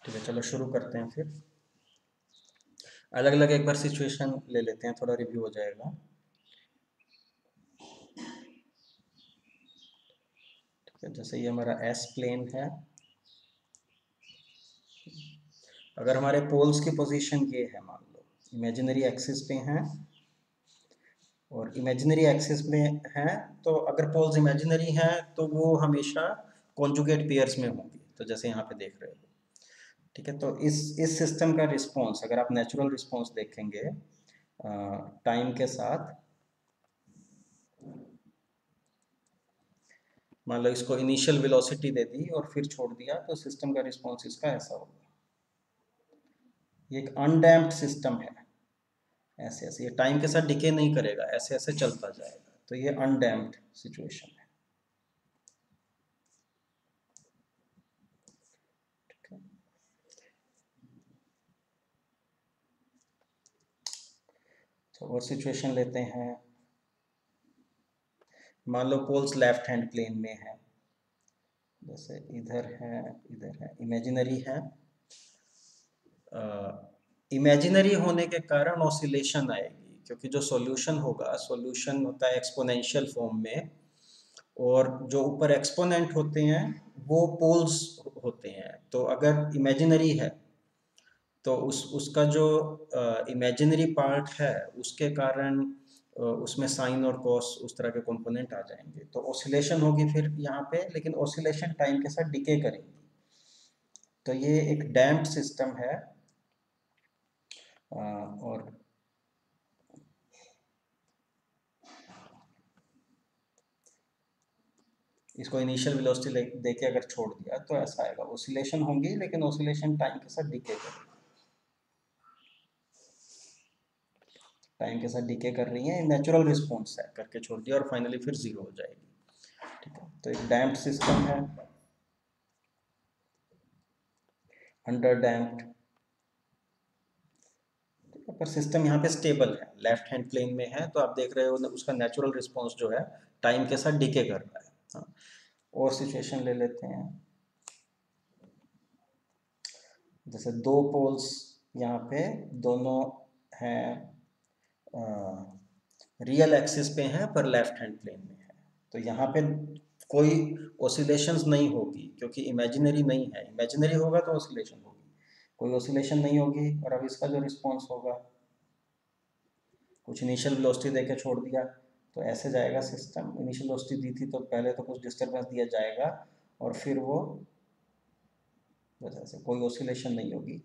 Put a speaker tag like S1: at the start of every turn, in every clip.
S1: ठीक है, चलो शुरू करते हैं फिर। अलग अलग एक बार सिचुएशन ले लेते हैं, थोड़ा रिव्यू हो जाएगा। ठीक है, जैसे ये हमारा एस प्लेन है। अगर हमारे पोल्स की पोजीशन ये है, मान लो इमेजिनरी एक्सिस पे हैं और इमेजिनरी एक्सिस में हैं, तो अगर पोल्स इमेजिनरी हैं तो वो हमेशा कॉन्जुगेट पेयर्स में होंगी, तो जैसे यहाँ पे देख रहे हो। ठीक है, तो इस सिस्टम का रिस्पॉन्स अगर आप नेचुरल रिस्पॉन्स देखेंगे टाइम के साथ, मान लो इसको इनिशियल वेलोसिटी दे दी और फिर छोड़ दिया, तो सिस्टम का रिस्पॉन्स इसका ऐसा होगा। ये एक अनडैम्प्ड सिस्टम है, ऐसे ऐसे ये टाइम के साथ डिके नहीं करेगा, ऐसे ऐसे चलता जाएगा, तो ये अनडैम्प्ड सिचुएशन है। ठीक है, तो और सिचुएशन लेते हैं। मान लो पोल्स लेफ्ट हैंड प्लेन में है, जैसे इधर है इमेजिनरी है। इमेजिनरी होने के कारण ऑसिलेशन आएगी, क्योंकि जो सॉल्यूशन होगा, सॉल्यूशन होता है एक्सपोनेंशियल फॉर्म में, और जो ऊपर एक्सपोनेंट होते हैं वो पोल्स होते हैं। तो अगर इमेजिनरी है तो उसका जो इमेजिनरी पार्ट है उसके कारण उसमें साइन और कॉस उस तरह के कंपोनेंट आ जाएंगे, तो ऑसिलेशन होगी फिर यहाँ पे, लेकिन ऑसिलेशन टाइम के साथ डिके करेगी। तो ये एक डैम्प्ड सिस्टम है। और इसको इनिशियल वेलोसिटी देके अगर छोड़ दिया तो ऐसा आएगा, ऑसिलेशन होंगी लेकिन ऑसिलेशन टाइम के साथ डिके करेगी, टाइम के साथ डिके कर रही है, नेचुरल रिस्पॉन्स है, करके छोड़ दिया और फाइनली फिर जीरो हो जाएगी। ठीक है, तो एक डैम्प्ड सिस्टम है, अंडर डैम्प्ड। पर सिस्टम यहाँ पे स्टेबल है, लेफ्ट हैंड प्लेन में है, तो आप देख रहे हो उसका नेचुरल रिस्पॉन्स जो है टाइम के साथ डिके कर रहा है। हाँ, और सिचुएशन ले लेते हैं। जैसे दो पोल्स यहाँ पे दोनों हैं, रियल एक्सिस पे हैं पर लेफ्ट हैंड प्लेन में है, तो यहाँ पे कोई ऑसिलेशंस नहीं होगी, क्योंकि इमेजिनरी नहीं है। इमेजिनरी होगा तो ऑसिलेशन होगी, कोई ऑसिलेशन नहीं होगी। और अब इसका जो रिस्पॉन्स होगा, कुछ इनिशियल वेलोसिटी देके छोड़ दिया तो ऐसे जाएगा सिस्टम। इनिशियल वेलोसिटी दी थी तो पहले तो कुछ डिस्टर्बेंस दिया जाएगा और फिर वो वजह से कोई ऑसिलेशन नहीं होगी,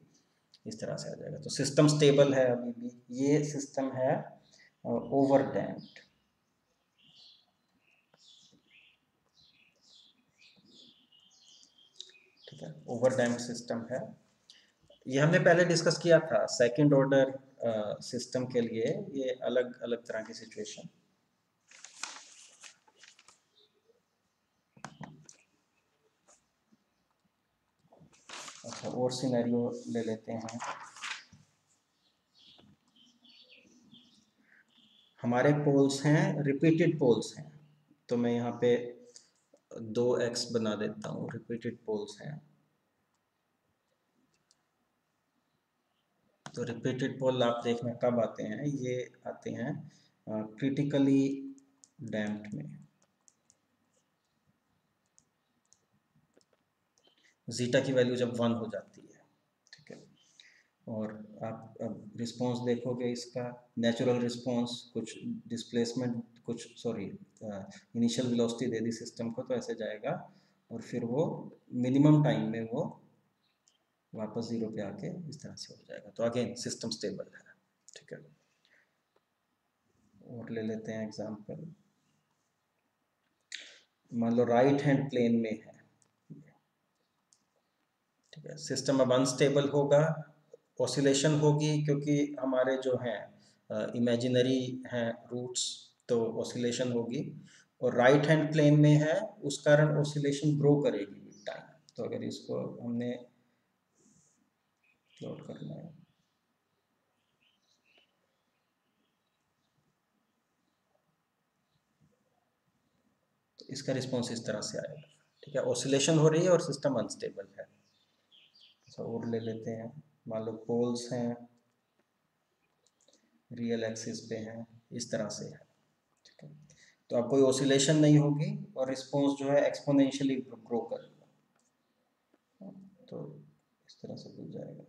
S1: इस तरह से आ जाएगा। तो सिस्टम स्टेबल है अभी भी। ये सिस्टम है ओवर डैम्प्ड। ठीक है, ओवर डैम्प्ड सिस्टम है। ये हमने पहले डिस्कस किया था सेकंड ऑर्डर सिस्टम के लिए, ये अलग अलग तरह की सिचुएशन। अच्छा, और सिनेरियो ले लेते हैं। हमारे पोल्स हैं, रिपीटेड पोल्स हैं, तो मैं यहाँ पे 2x बना देता हूँ, रिपीटेड पोल्स हैं। तो रिपीटेड पोल आप देखना कब आते हैं, ये आते हैं क्रिटिकली डैम्प्ड में, जीटा की वैल्यू जब 1 हो जाती है। ठीक है, और आप अब रिस्पॉन्स देखोगे इसका, नेचुरल रिस्पॉन्स, कुछ डिस्प्लेसमेंट, कुछ sorry initial velocity they the system को तो ऐसे जाएगा, और फिर वो मिनिमम टाइम में वो वापस जीरो पे आके इस तरह से हो जाएगा। तो अगेन सिस्टम स्टेबल है। ठीक है, और ले लेते हैं एग्जांपल। मान लो राइट हैंड प्लेन में है। ठीक है, सिस्टम अब अनस्टेबल होगा, ऑसिलेशन होगी, क्योंकि हमारे जो हैं इमेजिनरी हैं रूट्स, तो ऑसिलेशन होगी। और राइट हैंड प्लेन में है, उस कारण ऑसिलेशन ग्रो करेगी विद टाइम। तो अगर इसको हमने प्लॉट करना है, तो इसका रिस्पॉन्स इस तरह से आएगा। ठीक है, ऑसिलेशन हो रही है और सिस्टम अनस्टेबल है। और ले लेते हैं, मान लो पोल्स हैं, रियल एक्सिस पे हैं, इस तरह से है, ठीक है। तो अब कोई ऑसिलेशन नहीं होगी और रिस्पॉन्स जो है एक्सपोनेंशियली ग्रो करेगा। तो इस तरह से हो जाएगा,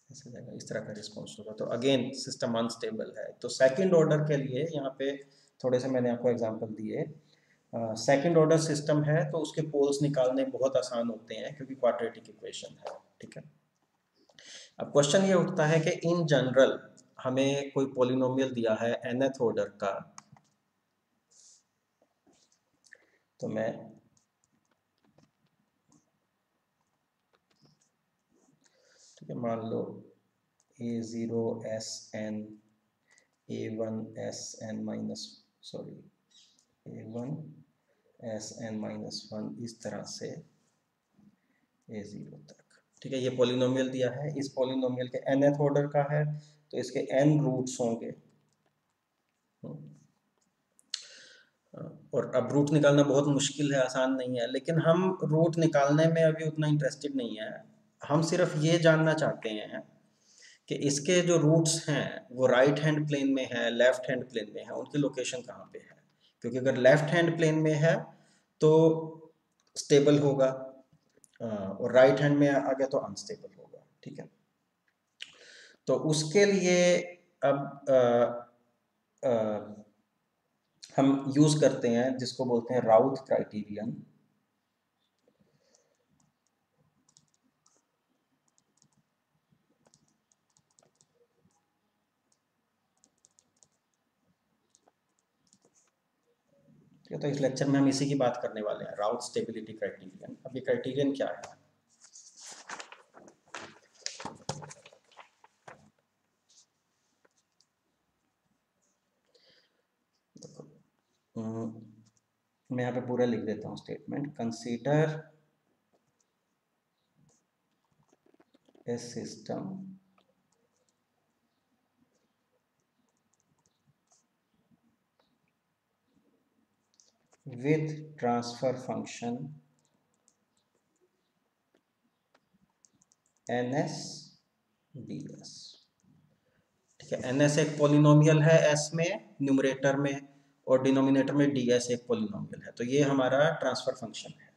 S1: ऐसे जाएगा, इस तरह का रिस्पॉन्स होगा। तो अगेन सिस्टम अनस्टेबल है। तो सेकंड ऑर्डर के लिए यहाँ पे थोड़े से मैंने आपको एग्जांपल दिए। सेकंड ऑर्डर सिस्टम है तो उसके पोल्स निकालने बहुत आसान होते हैं क्योंकि क्वाड्रेटिक इक्वेशन है, ठीक है। अब क्वेश्चन ये उठता है कि इन जनरल हमें कोई पॉलिनोमियल दिया है nth ऑर्डर का, तो मैं ठीक है मान लो a0 sn a1 sn minus a1 sn minus 1 इस तरह से a0 तक, ठीक है। ये पॉलिनोमियल दिया है, इस पॉलिनोमियल के nth ऑर्डर का है तो इसके n रूट्स होंगे। और अब रूट निकालना बहुत मुश्किल है, आसान नहीं है, लेकिन हम रूट निकालने में अभी उतना इंटरेस्टेड नहीं है। हम सिर्फ ये जानना चाहते हैं कि इसके जो रूट्स हैं वो राइट हैंड प्लेन में है, लेफ्ट हैंड प्लेन में है, उनकी लोकेशन कहाँ पे है। क्योंकि अगर लेफ्ट हैंड प्लेन में है तो स्टेबल होगा, और राइट हैंड में आ गया तो अनस्टेबल होगा, ठीक है। तो उसके लिए अब आ, हम यूज करते हैं जिसको बोलते हैं राउथ क्राइटेरियन। ठीक है, तो इस लेक्चर में हम इसी की बात करने वाले हैं, राउथ स्टेबिलिटी क्राइटेरियन। अब ये क्राइटेरियन क्या है? देखो, मैं यहाँ पे पूरा लिख देता हूँ statement. Consider a system with transfer function ns ds, ठीक है। ns एक पोलिनोमियल है s में, न्यूमरेटर में, और डिनोमिनेटर में ds एक पोलिनोमियल है। तो ये हमारा ट्रांसफर फंक्शन है,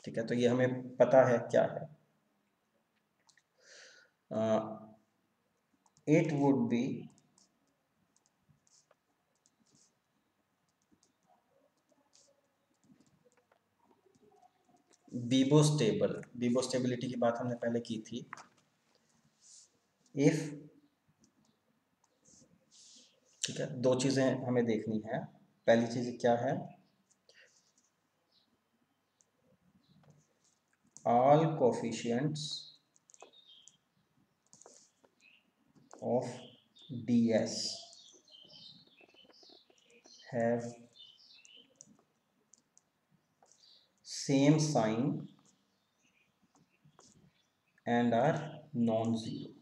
S1: ठीक है। तो ये हमें पता है क्या है। It would be Vivo stable, Vivo stability की बात हमने पहले की थी। इफ, ठीक है, दो चीजें हमें देखनी है। पहली चीज क्या है? All coefficients of ds have same sign and are non-zero।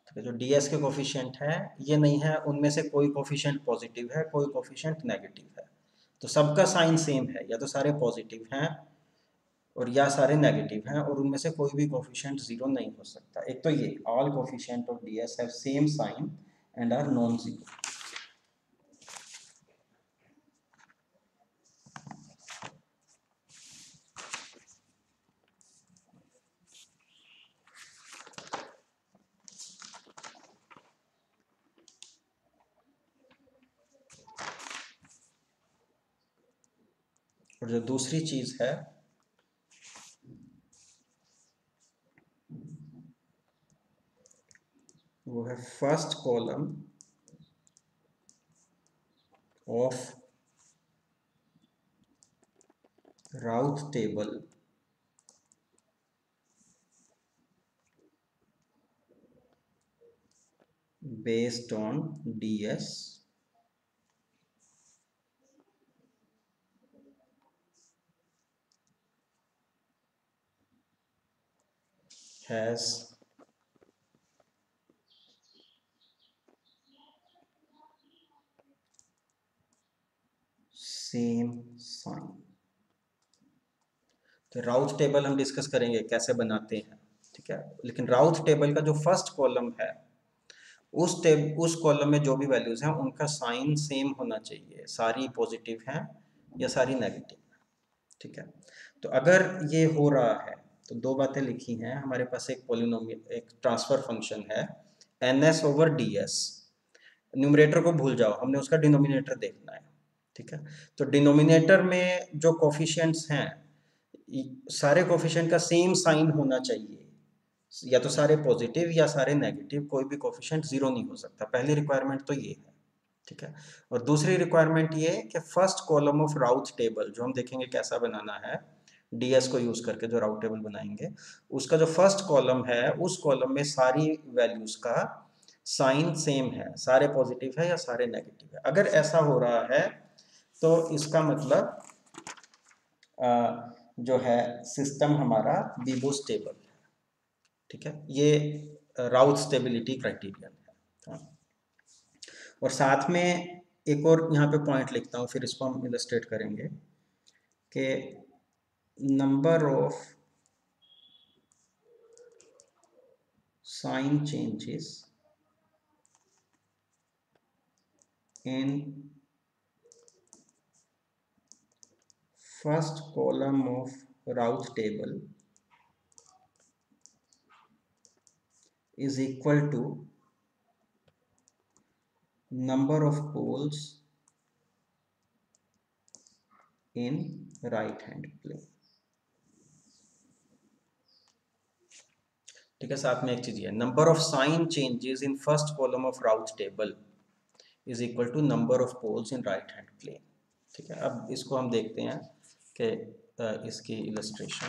S1: ठीक है, जो ds के कोफिशिएंट है ये नहीं है, उनमें से कोई कोफिशिएंट पॉजिटिव है, कोई कोफिशिएंट नेगेटिव है। तो सबका साइन सेम है, या तो सारे पॉजिटिव हैं और या सारे नेगेटिव हैं, और उनमें से कोई भी कोफिशिएंट जीरो नहीं हो सकता। एक तो ये all coefficient of ds have same sign and are non zero. और जो दूसरी चीज है वो है first column of Routh table based on ds has same sign। तो राउथ टेबल हम डिस्कस करेंगे कैसे बनाते हैं, ठीक है। लेकिन राउथ टेबल का जो फर्स्ट कॉलम है, उस कॉलम में जो भी वैल्यूज हैं उनका साइन सेम होना चाहिए, सारी पॉजिटिव हैं या सारी नेगेटिव, ठीक है। तो अगर ये हो रहा है तो दो बातें लिखी हैं हमारे पास। एक पोलिनोमियल, एक ट्रांसफर फंक्शन है ns ओवर ds। न्यूमरेटर को भूल जाओ, हमने उसका डिनोमिनेटर देखना है, ठीक है। तो डिनोमिनेटर में जो कोफिशिएंट्स हैं, सारे कोफिशिएंट का सेम साइन होना चाहिए, या तो सारे पॉजिटिव या सारे नेगेटिव, कोई भी कोफिशिएंट जीरो नहीं हो सकता। पहली रिक्वायरमेंट तो ये है, ठीक है। और दूसरी रिक्वायरमेंट ये कि first column of Routh table, जो हम देखेंगे कैसा बनाना है ds को यूज करके, जो राउथ टेबल बनाएंगे, उसका जो फर्स्ट कॉलम है उस कॉलम में सारी वैल्यूज का साइन सेम है, सारे पॉजिटिव है या सारे नेगेटिव है। अगर ऐसा हो रहा है तो इसका मतलब जो है सिस्टम हमारा बीबो स्टेबल है, ठीक है। ये राउथ स्टेबिलिटी क्राइटेरियन है। हाँ। और साथ में एक और यहाँ पे पॉइंट लिखता हूँ, फिर इसको हम इलस्ट्रेट करेंगे कि number of sign changes in first column of Routh table is equal to number of poles in right hand plane, ठीक है। साथ में एक चीज है, number of sign changes in first column of Routh table is equal to number of poles in right hand plane, ठीक है। अब इसको हम देखते हैं कि इसकी इलस्ट्रेशन,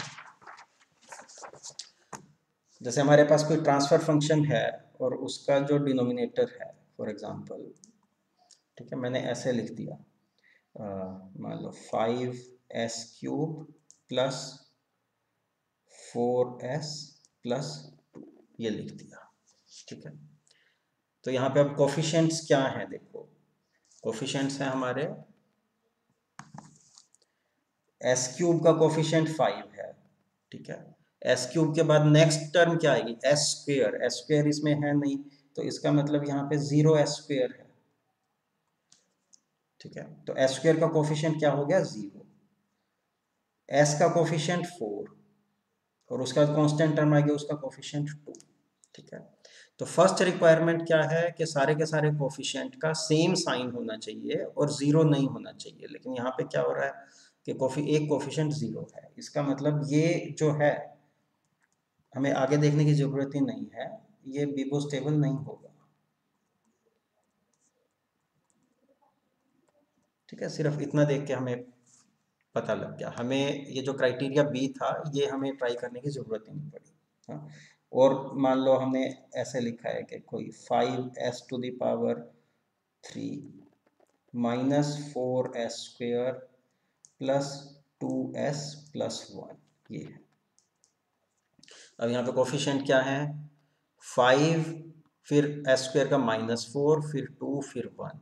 S1: जैसे हमारे पास कोई ट्रांसफर फंक्शन है और उसका जो डिनोमिनेटर है, फॉर एग्जांपल, ठीक है, मैंने ऐसे लिख दिया, मान लो 5s³ प्लस 4s प्लस 2, ये लिख दिया, ठीक है। तो यहाँ पे अब कोफिशिएंट्स क्या हैं, देखो कोफिशिएंट्स हैं हमारे, s³ का कोफिशिएंट 5 है, ठीक है। s³ के बाद नेक्स्ट टर्म क्या आएगी, s²। इसमें है नहीं, तो इसका मतलब यहाँ पे 0s² है, ठीक है। तो s² का कोफिशिएंट क्या हो गया, 0। s का कोफिशिएंट 4 और उसका कांस्टेंट टर्म आ गया उसका कोफिशिएंट 2, ठीक है। तो फर्स्ट रिक्वायरमेंट क्या है कि सारे के सारे कोफिशिएंट का सेम साइन होना चाहिए और जीरो नहीं होना चाहिए। लेकिन यहाँ पे क्या हो रहा है कि एक कोफिशिएंट 0 है, इसका मतलब ये जो है हमें आगे देखने की जरूरत ही नहीं है, ये बीबो स्टेबल नहीं होगा, ठीक है। सिर्फ इतना देख के हमें पता लग गया, हमें ये जो क्राइटेरिया बी था ये हमें ट्राई करने की जरूरत ही नहीं पड़ी। हाँ। और मान लो हमने ऐसे लिखा है कि कोई 5s⁻³ minus 4s² plus 2s plus 1, ये है। अब यहाँ पे कोफिशिएंट क्या है, 5, फिर s² का -4, फिर 2, फिर 1।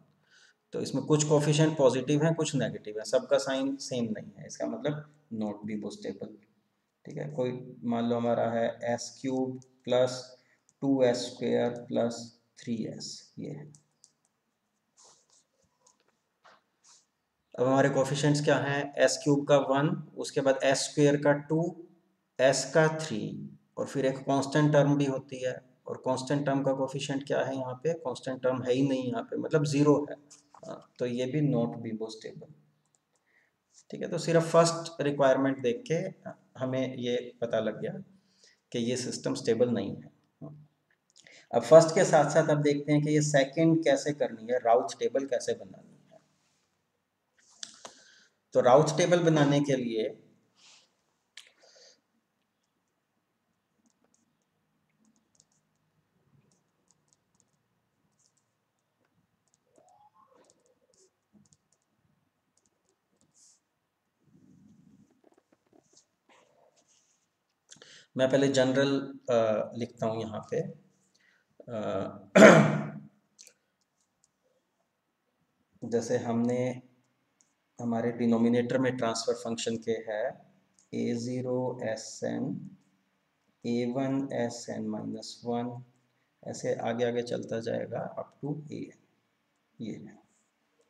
S1: तो इसमें कुछ कोफिशिएंट पॉजिटिव हैं, कुछ नेगेटिव है, सबका साइन सेम नहीं है, इसका मतलब नॉट बीबो स्टेबल, ठीक है। कोई मान लो हमारा है s³ plus 2s² plus 3s, ये है। अब हमारे कोफिशिएंट्स क्या हैं, s³ का 1, उसके बाद s² का 2, s का 3, और फिर एक कांस्टेंट टर्म भी होती है, और कांस्टेंट टर्म का कोफिशिएंट क्या है, यहाँ पे कांस्टेंट टर्म है ही नहीं, यहाँ पे मतलब 0 है। तो ये भी नॉट बीबो स्टेबल, ठीक है। तो सिर्फ फर्स्ट रिक्वायरमेंट देख के हमें ये पता लग गया कि ये सिस्टम स्टेबल नहीं है। अब फर्स्ट के साथ साथ अब देखते हैं कि ये सेकंड कैसे करनी है, राउथ टेबल कैसे बनानी है। तो राउथ टेबल बनाने के लिए मैं पहले जनरल लिखता हूँ यहाँ पे। जैसे हमने हमारे डिनोमिनेटर में ट्रांसफर फंक्शन के है A0 Sn, A1 Sn minus 1, ऐसे आगे आगे चलता जाएगा अप टू An, ये है।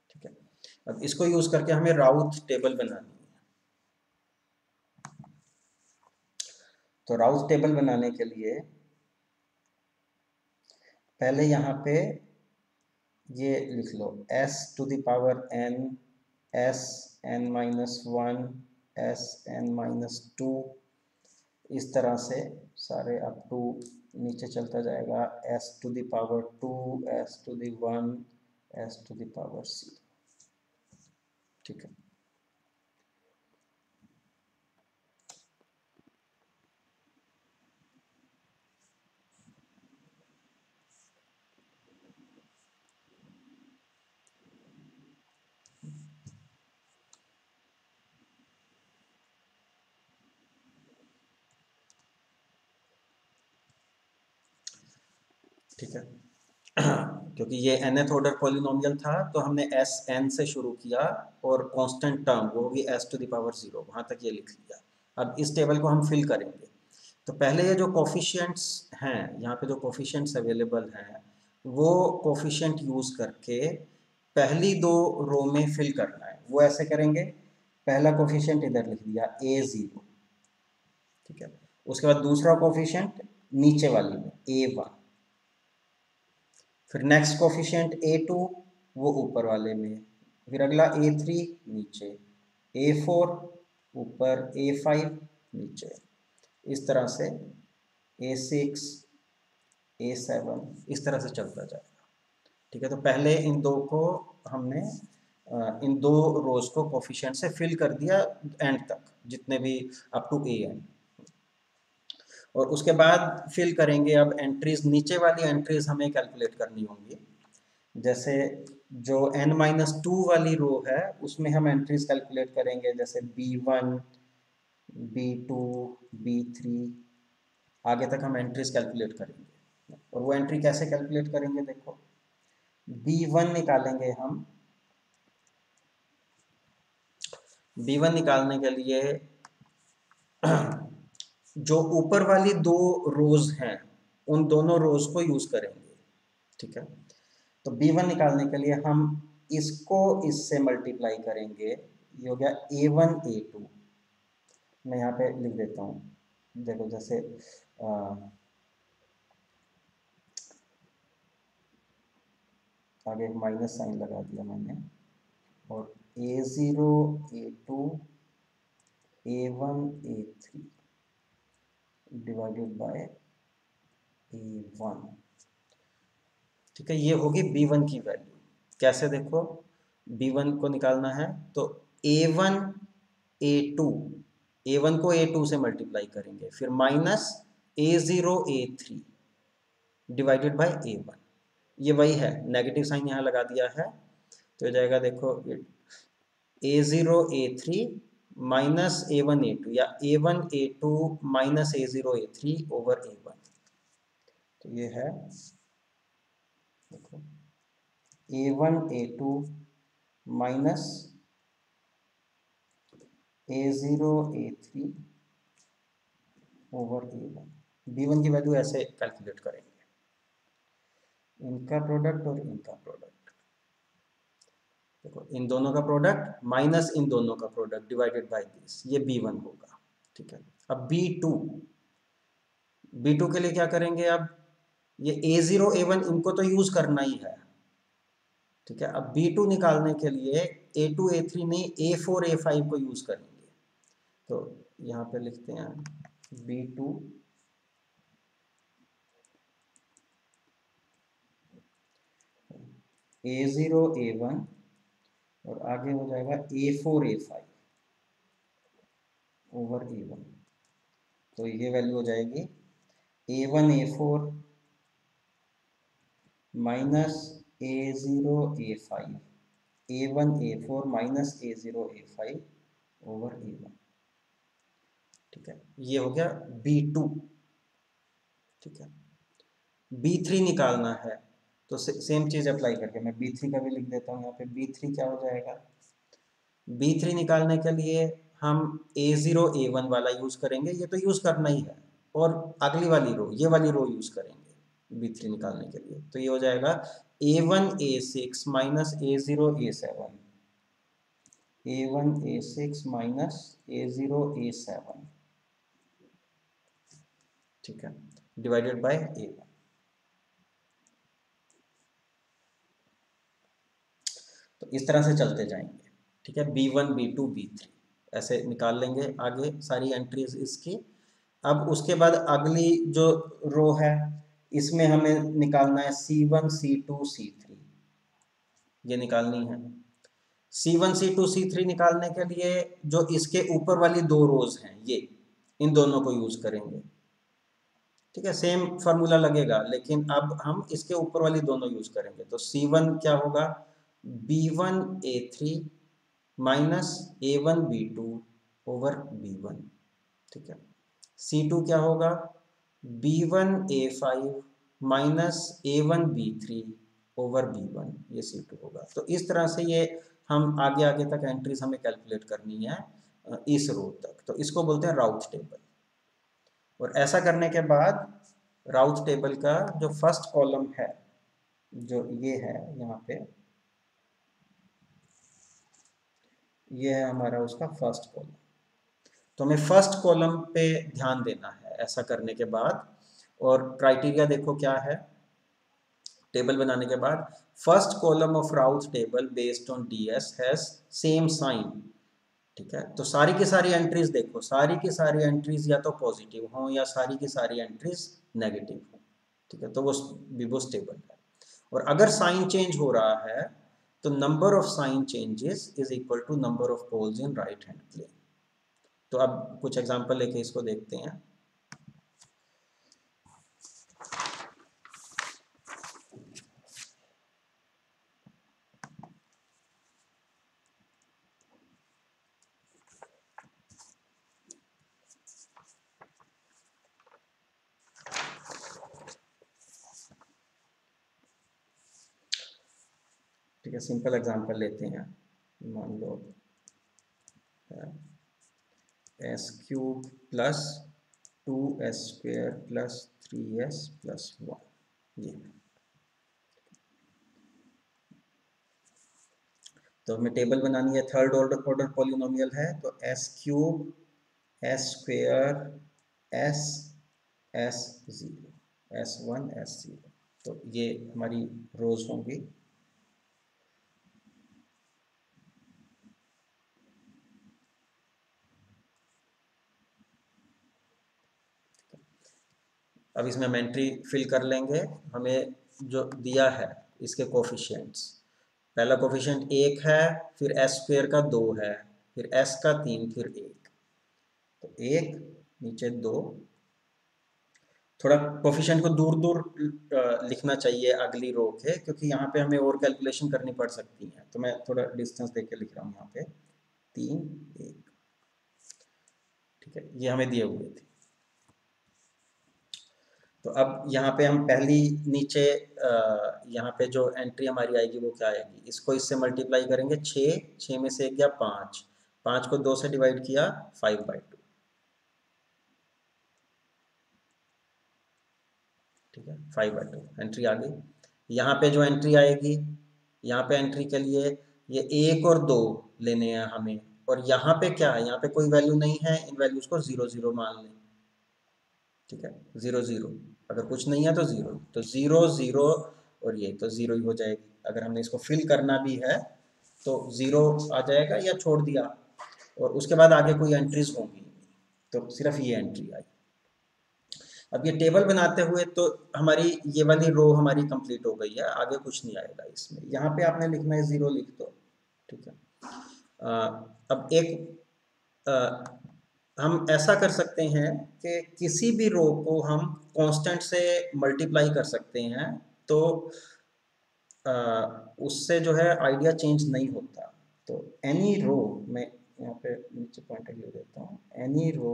S1: ठीक है, अब इसको यूज करके हमें राउथ टेबल बनानी है। तो राउथ टेबल बनाने के लिए पहले यहाँ पे ये लिख लो s to the power n, s n minus 1, s n minus 2, इस तरह से सारे अप टू नीचे चलता जाएगा s to the power 2, s to the 1, s to the power 0। ठीक है, ठीक है। क्योंकि ये nth ऑर्डर पॉलिनोमियल था तो हमने एस एन से शुरू किया और कांस्टेंट टर्म वो होगी एस टू द पावर 0, वहां तक ये लिख लिया। अब इस टेबल को हम फिल करेंगे। तो पहले ये जो कोफिशिएंट्स हैं, यहाँ पे जो कोफिशिएंट्स अवेलेबल हैं, वो कोफिशिएंट यूज करके पहली दो रो में फिल करना है। वो ऐसे करेंगे, पहला कोफिशिएंट इधर लिख दिया A0, ठीक है। उसके बाद दूसरा कोफिशिएंट नीचे वाली में A1, फिर नेक्स्ट कोफिशिएंट A2 वो ऊपर वाले में, फिर अगला A3 नीचे, A4 ऊपर, A5 नीचे, इस तरह से A6, A7 इस तरह से चलता जाएगा। ठीक है, तो पहले इन दो को हमने इन दो रोज को कोफिशिएंट से फिल कर दिया एंड तक, जितने भी अप टू AN। और उसके बाद फिल करेंगे अब एंट्रीज, नीचे वाली एंट्रीज हमें कैलकुलेट करनी होंगी। जैसे जो n-2 वाली रो है उसमें हम एंट्रीज कैलकुलेट करेंगे, जैसे B1, B2, B3, आगे तक हम एंट्रीज कैलकुलेट करेंगे। और वो एंट्री कैसे कैलकुलेट करेंगे, देखो B1 निकालेंगे हम। B1 निकालने के लिए जो ऊपर वाली दो रोज हैं उन दोनों रोज को यूज करेंगे। ठीक है, तो B1 निकालने के लिए हम इसको इससे मल्टीप्लाई करेंगे, ये हो गया A1 A2। मैं यहाँ पे लिख देता हूँ, देखो जैसे आगे एक माइनस साइन लगा दिया मैंने, और A0 A2 A1 A3 divided by A1। ठीक है, ये होगी B1 की वैल्यू। कैसे, देखो B1 को निकालना है तो A1 A2, A1 को A2 से मल्टीप्लाई करेंगे, फिर minus A0 A3 divided by A1। ये वही है, नेगेटिव साइन यहाँ लगा दिया है तो हो जाएगा, देखो A0 A3 minus A1 A2 या A1 A2 minus A0 A3 over A1। तो ये है, देखो A1 A2 minus A0 A3 over A1। B1 की वैल्यू ऐसे कैलकुलेट करेंगे, इनका प्रोडक्ट और इनका प्रोडक्ट, देखो इन दोनों का प्रोडक्ट माइनस इन दोनों का प्रोडक्ट डिवाइडेड बाय दिस, ये B1 होगा। ठीक है, अब B2, B2 के लिए क्या करेंगे, अब ये A0 A1 इनको तो यूज करना ही है। ठीक है, अब B2 निकालने के लिए A2 A3 नहीं A4 A5 को यूज करेंगे। तो यहाँ पे लिखते हैं B2 A0 A1 और आगे हो जाएगा A4 A5 ओवर A1। तो ये वैल्यू हो जाएगी A1 A4 minus A0 A5, A1 A4 minus A0 A5 over A1। ठीक है, ये हो गया B2। ठीक है, B3 निकालना है तो सेम चीज अप्लाई करके मैं B3 का भी लिख देता हूँ यहाँ पे। B3 क्या हो जाएगा, B3 निकालने के लिए हम A0 A1 वाला यूज करेंगे, ये तो यूज करना ही है, और अगली वाली रो, ये वाली रो यूज करेंगे B3 निकालने के लिए। तो ये हो जाएगा A1 A6 minus A0 A7, A1 A6 minus A0 A7, ठीक है, डिवाइडेड बाय A1। तो इस तरह से चलते जाएंगे, ठीक है, B1 B2 B3 ऐसे निकाल लेंगे आगे सारी एंट्रीज इसकी। अब उसके बाद अगली जो रो है इसमें हमें निकालना है C1 C2 C3, ये निकालनी है। C1 C2 C3 निकालने के लिए जो इसके ऊपर वाली दो रोज हैं ये, इन दोनों को यूज करेंगे, ठीक है, सेम फार्मूला लगेगा, लेकिन अब हम इसके ऊपर वाली दोनों यूज करेंगे। तो C1 क्या होगा, B1 A3 minus A1 B2 over B1, ठीक है। C2 क्या होगा, B1 A5 minus A1 B3 over B1, ये C2 होगा। तो इस तरह से ये हम आगे आगे तक एंट्रीज हमें कैलकुलेट करनी है इस रो तक, तो इसको बोलते हैं राउथ टेबल। और ऐसा करने के बाद राउथ टेबल का जो फर्स्ट कॉलम है, जो ये है यहाँ पे, ये है हमारा उसका फर्स्ट कॉलम। तो हमें फर्स्ट कॉलम पे ध्यान देना है ऐसा करने के बाद। और क्राइटेरिया देखो क्या है, टेबल बनाने के बाद first column of Routh table based on DS has same sign, ठीक है। तो सारी की सारी एंट्रीज देखो, सारी की सारी एंट्रीज या तो पॉजिटिव हो या सारी की सारी एंट्रीज नेगेटिव हो, ठीक है, तो वो स्टेबल है। और अगर साइन चेंज हो रहा है तो number of sign changes is equal to number of poles in right hand plane. तो अब कुछ एग्जांपल लेके इसको देखते हैं। ठीक है, सिंपल एग्जांपल लेते हैं। मान लो s cube plus 2s² plus 3s plus 1, ये। तो हमें टेबल बनानी है, थर्ड ऑर्डर पॉलिनोमियल है, तो S cube s² s s0 s1 s0, तो ये हमारी रोज होंगी। अब इसमें हम एंट्री फिल कर लेंगे। हमें जो दिया है इसके कोफिशिएंट्स, पहला कोफिशिएंट 1 है, फिर s² का 2 है, फिर s का 3, फिर 1, तो 1 नीचे 2। थोड़ा कोफिशिएंट को दूर दूर लिखना चाहिए अगली रो के, क्योंकि यहाँ पे हमें और कैलकुलेशन करनी पड़ सकती है, तो मैं थोड़ा डिस्टेंस देके लिख रहा हूँ यहाँ पे 3 1, ठीक है, ये हमें दिए हुए थे। तो अब यहाँ पे हम पहली नीचे यहाँ पे जो एंट्री हमारी आएगी वो क्या आएगी, इसको इससे मल्टीप्लाई करेंगे, 6 में से 1 गया 5, 5 को 2 से डिवाइड किया 5/2, ठीक है, 5/2 एंट्री आ गई। यहाँ पे जो एंट्री आएगी, यहाँ पे एंट्री के लिए ये 1 और 2 लेने हैं हमें, और यहाँ पे क्या है, यहाँ पे कोई वैल्यू नहीं है, इन वैल्यूज को 0 0 मान लें, ठीक है, 0 0, अगर कुछ नहीं है तो 0, तो 0 0 और ये तो 0 ही हो जाएगी। अगर हमने इसको फिल करना भी है तो 0 आ जाएगा या छोड़ दिया, और उसके बाद आगे कोई एंट्रीज होंगी, तो सिर्फ ये एंट्री आई। अब ये टेबल बनाते हुए तो हमारी ये वाली रो हमारी कंप्लीट हो गई है, आगे कुछ नहीं आएगा इसमें। यहाँ पे आपने लिखना है 0 लिख दो, ठीक है। अब एक हम ऐसा कर सकते हैं कि किसी भी रो को हम कांस्टेंट से मल्टीप्लाई कर सकते हैं, तो उससे जो है आइडिया चेंज नहीं होता। तो एनी रो, मैं यहाँ पे नीचे पॉइंटर ले देता हूँ, any row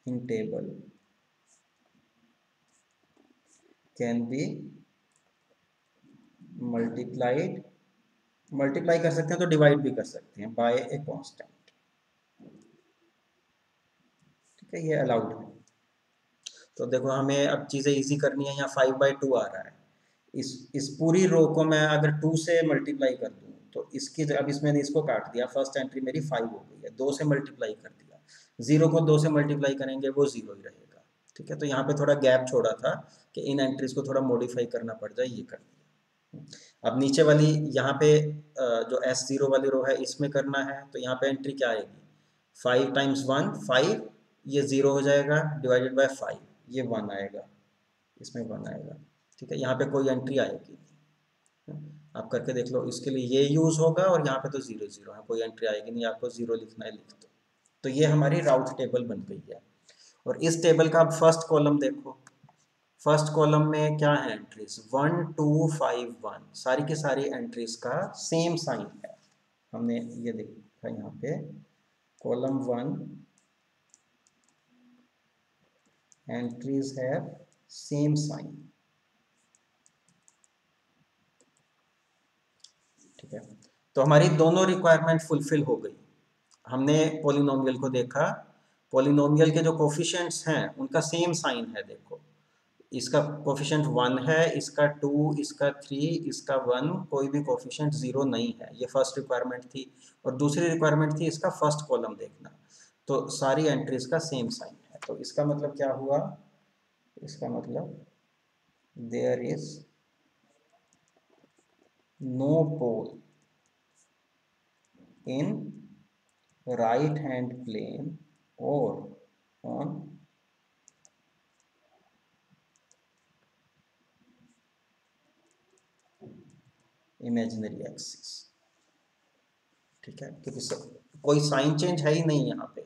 S1: in table can be multiplied multiply कर सकते हैं तो डिवाइड भी कर सकते हैं बाय ए कांस्टेंट। ठीक है, ये अलाउड है। तो देखो हमें अब चीज़ें इजी करनी है। यहाँ 5/2 आ रहा है। इस पूरी रो को मैं अगर 2 से मल्टीप्लाई कर दूँ तो इसकी अब इसमें इसको काट दिया, फर्स्ट एंट्री मेरी 5 हो गई है। 2 से मल्टीप्लाई कर दिया, 0 को 2 से मल्टीप्लाई करेंगे वो 0 ही रहेगा। ठीक है, तो यहाँ पे थोड़ा गैप छोड़ा था कि इन एंट्रीज को थोड़ा मॉडिफाई करना पड़ जाए, ये कर दिया। अब नीचे वाली यहाँ पे जो S0 वाली रो है इसमें करना है, तो यहाँ पे एंट्री क्या आएगी, 5 टाइम्स 1 5, ये 0 हो जाएगा, डिवाइडेड बाय 5, ये 1 आएगा, इसमें 1 आएगा। ठीक है, यहाँ पे कोई एंट्री आएगी नहीं। आप करके देख लो, इसके लिए ये यूज होगा और यहाँ पे तो 0 0 है, कोई एंट्री आएगी नहीं। आपको 0 लिखना है, लिख दो। तो ये हमारी राउट टेबल बन गई है। और इस टेबल का आप फर्स्ट कॉलम देखो। फर्स्ट कॉलम में क्या है एंट्रीज, 1 2 5 1, सारी की सारी एंट्रीज का सेम साइन है। हमने ये देखा यहाँ पे, column 1 entries have same sign. ठीक है, तो हमारी दोनों रिक्वायरमेंट फुलफिल हो गई। हमने पॉलिनोमियल को देखा, पॉलिनोमियल के जो कोफिशिएंट्स हैं उनका सेम साइन है। देखो, इसका कोफिशिएंट 1 है, इसका 2, इसका 3, इसका 1, कोई भी कोफिशिएंट 0 नहीं है। ये फर्स्ट रिक्वायरमेंट थी। और दूसरी रिक्वायरमेंट थी इसका फर्स्ट कॉलम देखना। तो सारी एंट्रीज का सेम साइन है। तो इसका मतलब क्या हुआ, इसका मतलब there is no pole in right hand plane or on imaginary axis। ठीक है, क्योंकि कोई साइन चेंज है ही नहीं यहाँ पे।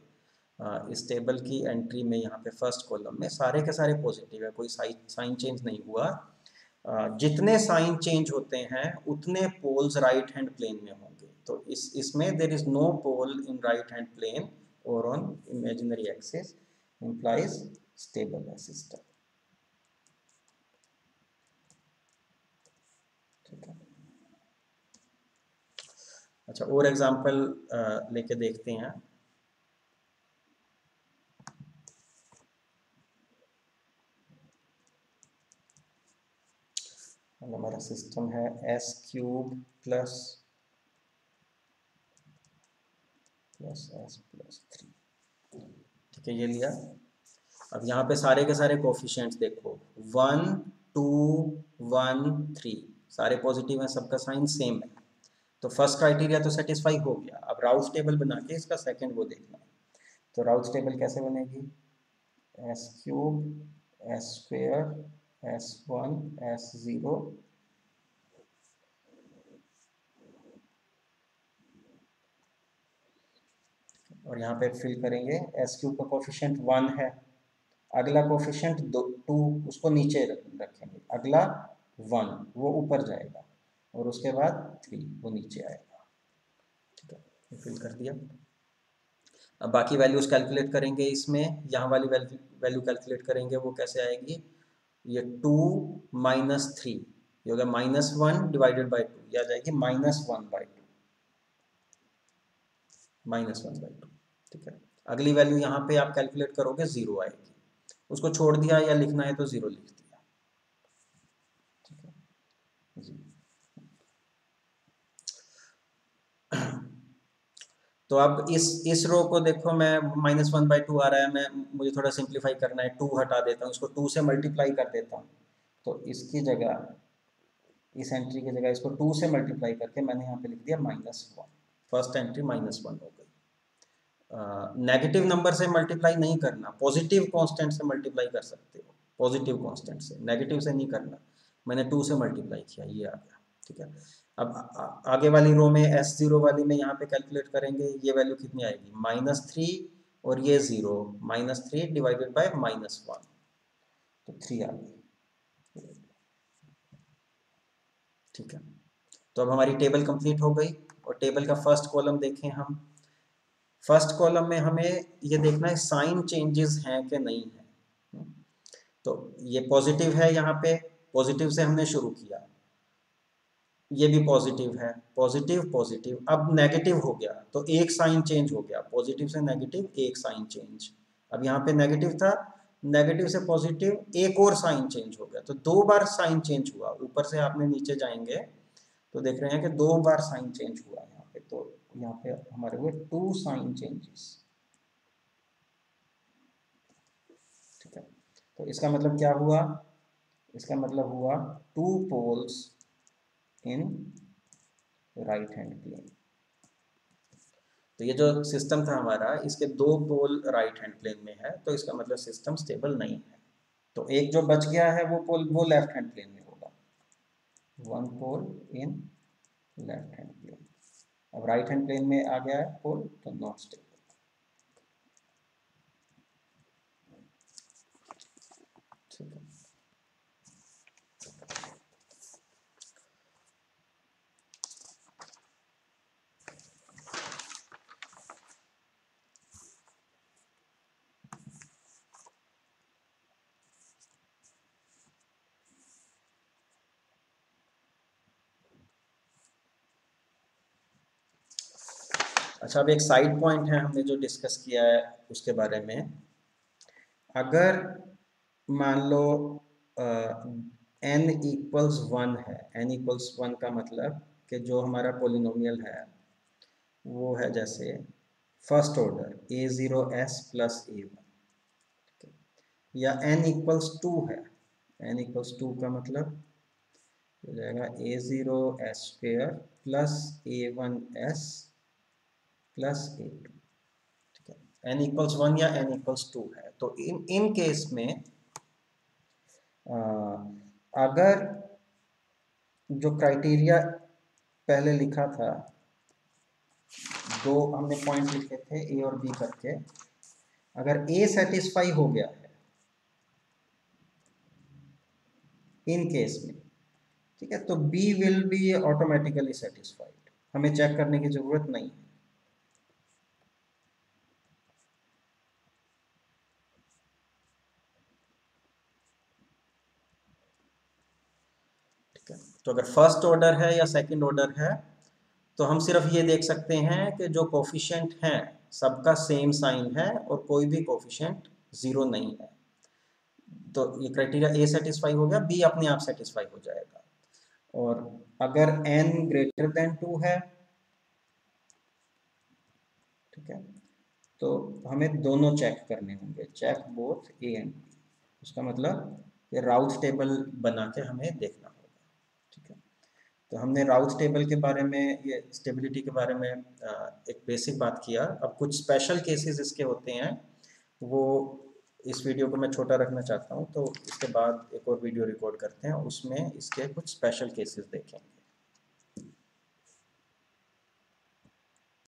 S1: इस टेबल की एंट्री में यहाँ पे फर्स्ट कॉलम में सारे के सारे पॉजिटिव है, कोई साइन चेंज नहीं हुआ। जितने साइन चेंज होते हैं उतने पोल्स राइट हैंड प्लेन में होंगे। तो इसमें there is no pole in right hand plane और on imaginary axis, implies stable है सिस्टम। ठीक है, अच्छा और एग्जांपल लेके देखते हैं। हमारा सिस्टम है S³ प्लस S+3। ठीक है, ये लिया। अब यहाँ पे सारे के सारे कोफिशिएंट्स देखो, 1 2 1 3, सारे पॉजिटिव हैं, सबका साइन सेम है। तो फर्स्ट क्राइटेरिया तो सेटिस्फाई हो गया। अब राउट्स टेबल बना के इसका सेकंड वो देखना है। तो राउट्स टेबल कैसे बनेगी, S³ S² S1 S0 और यहाँ पे फिल करेंगे। S³ का कोफिशिएंट 1 है, अगला कोफिशिएंट 2, उसको नीचे रखेंगे, अगला 1 वो ऊपर जाएगा, और उसके बाद 3 वो नीचे आएगा। ठीक है, फिल कर दिया। अब बाकी वैल्यूज कैलकुलेट करेंगे इसमें। यहाँ वाली वैल्यू कैलकुलेट करेंगे, वो कैसे आएगी, ये 2 - 3, ये होगा -1 डिवाइडेड बाई 2, ये आ जाएगी -1/2, -1/2। ठीक है, अगली वैल्यू यहाँ पे आप कैलकुलेट करोगे 0 आएगी, उसको छोड़ दिया या लिखना है तो 0 लिख दिया। ठीक है जी। तो अब इस रो को देखो, मैं -1/2 आ रहा है, मैं मुझे थोड़ा सिंप्लीफाई करना है, 2 हटा देता हूँ, इसको 2 से मल्टीप्लाई कर देता हूँ। तो इसकी जगह, इस एंट्री की जगह इसको 2 से मल्टीप्लाई करके मैंने यहाँ पे लिख दिया -1। फर्स्ट एंट्री -1 हो गई। नेगेटिव नंबर से मल्टीप्लाई नहीं करना, पॉजिटिव कांस्टेंट से मल्टीप्लाई कर सकते हो, पॉजिटिव कांस्टेंट से, नेगेटिव से नहीं करना। मैंने 2 से मल्टीप्लाई किया, ये आ गया। ठीक है, अब आगे वाली रो में S0 वाली में यहाँ पे कैलकुलेट करेंगे, ये वैल्यू कितनी आएगी, -3, और ये 0, -3 डिवाइडेड बाय -1, तो 3 आ गई। ठीक है, तो अब हमारी टेबल कंप्लीट हो गई। और टेबल का फर्स्ट कॉलम देखें हम। फर्स्ट कॉलम में हमें ये देखना है साइन चेंजेस हैं कि नहीं है। तो ये पॉजिटिव है, यहाँ पे पॉजिटिव से हमने शुरू किया, ये भी पॉजिटिव है, पॉजिटिव पॉजिटिव। अब नेगेटिव हो गया तो एक साइन चेंज हो गया, पॉजिटिव से नेगेटिव एक साइन चेंज। अब यहाँ पे नेगेटिव था, नेगेटिव से पॉजिटिव एक और साइन चेंज हो गया, तो दो बार साइन चेंज हुआ। ऊपर से आपने नीचे जाएंगे तो देख रहे हैं कि दो बार साइन चेंज हुआ यहाँ पे। तो यहाँ पे हमारे हुए 2 साइन चेंजेस। ठीक है, तो इसका मतलब क्या हुआ? इसका मतलब हुआ 2 poles in right hand plane. तो ये जो सिस्टम था हमारा, इसके 2 पोल राइट हैंड प्लेन में है, तो इसका मतलब सिस्टम स्टेबल नहीं है। तो एक जो बच गया है वो पोल वो लेफ्ट हैंड प्लेन में होगा, 1 पोल इन लेफ्ट हैंड प्लेन। अब राइट हैंड प्लेन में आ गया है पोल, तो नॉट स्टेबल। ठीक है, अच्छा अब एक साइड पॉइंट है हमने जो डिस्कस किया है उसके बारे में। अगर मान लो n इक्वल्स 1 है, n इक्वल्स 1 का मतलब कि जो हमारा पोलिनोमियल है वो है जैसे first order a0s plus a1, या n इक्वल्स 2 है, n इक्वल्स 2 का मतलब हो जाएगा a0s square plus a1s plus a2। ठीक है, n इक्वल्स 1 या n इक्वल्स 2 है, तो इन केस में अगर जो क्राइटेरिया पहले लिखा था, दो हमने पॉइंट लिखे थे ए और बी करके, अगर ए सेटिस्फाई हो गया है इन केस में, ठीक है, तो B will be automatically satisfied, हमें चेक करने की जरूरत नहीं है। ठीक है, तो अगर फर्स्ट ऑर्डर है या सेकंड ऑर्डर है तो हम सिर्फ ये देख सकते हैं कि जो कोफिशिएंट हैं सबका सेम साइन है और कोई भी कोफिशिएंट जीरो नहीं है। तो ये क्राइटेरिया ए सेटिस्फाई हो गया, बी अपने आप सेटिस्फाई हो जाएगा। और अगर n ग्रेटर देन 2 है, ठीक है, तो हमें दोनों चेक करने होंगे, check both A and B. उसका मतलब ये राउथ टेबल बना के हमें देखना होगा। ठीक है, तो हमने राउथ टेबल के बारे में, ये स्टेबिलिटी के बारे में एक बेसिक बात किया। अब कुछ स्पेशल केसेस इसके होते हैं, वो इस वीडियो को मैं छोटा रखना चाहता हूँ, तो इसके बाद एक और वीडियो रिकॉर्ड करते हैं, उसमें इसके कुछ स्पेशल केसेस देखेंगे।